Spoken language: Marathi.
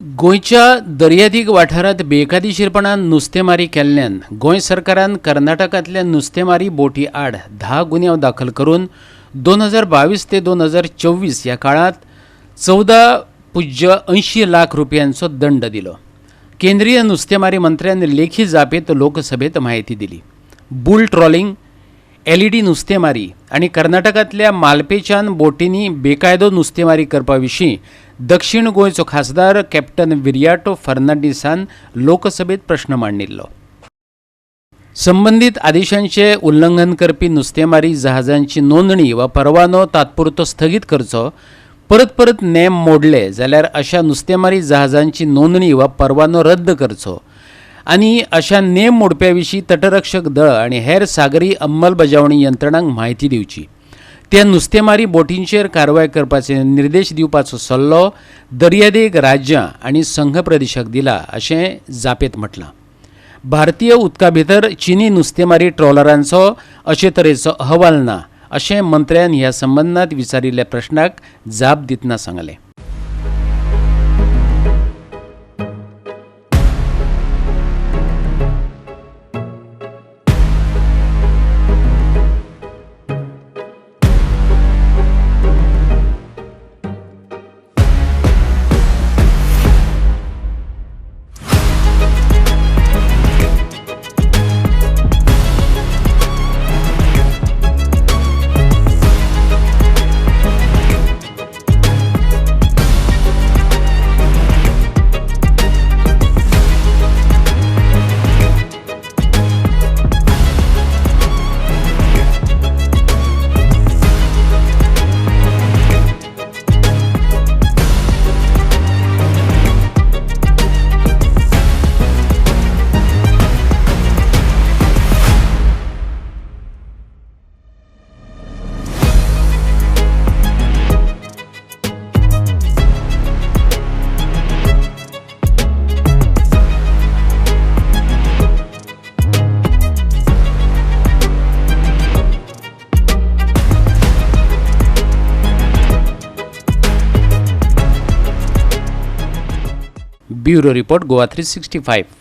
गोंयच्या दर्यादीग वाठारांत बेकायदेशीरपणान नुस्तेमारी केल्ल्यान गोंय सरकारान कर्नाटकांतल्या नुस्तेमारी बोटी आड 10 गुन्यांव दाखल करून 2022 ते 2024 ह्या काळात 14.80 लाख रुपयांचो दंड दिलो. केंद्रीय नुस्तेमारी मंत्र्यान लेखी जापेत लोकसभेत माहिती दिली. बुल ट्रॉलिंग, एलईडी नुस्तेमारी आणि कर्नाटकांतल्या मालपेच्यान बोटींनी बेकायदो नुस्तेमारी करपाविशीं दक्षिण गोंयचो खासदार कॅप्टन विर्याटो फर्नांडीसान लोकसभेत प्रश्न मांडिल्लो. संबंधीत आदेशांचे उल्लंघन करपी नुस्तेमारी जहाजांची नोंदणी वा परवानो तात्पुरतो स्थगीत करचो, परत नेम मोडले जाल्यार अशा नुस्तेमारी जहाजांची नोंदणी वा परवानो रद्द करचो आनी अशा नेम मोडप्याविशीं तटरक्षक दळ आनी हेर सागरी अंमलबजावणी यंत्रणांक म्हायती दिवची. त्या नुस्तेमारी बोटींचेर कारवाय करपाचे निर्देश दिवपाचो सल्लो दर्यादेग राज्यां आनी संघ प्रदेशाक दिला अशें जापेत म्हटलां. भारतीय उदका भितर चीनी नुस्तेमारी ट्रॉलरांचो अशे तरेचो अहवाल ना अशें मंत्र्यान ह्या संबंदांत विचारिल्ल्या प्रश्नाक जाप दितना सांगलें. Bureau report Goa 365.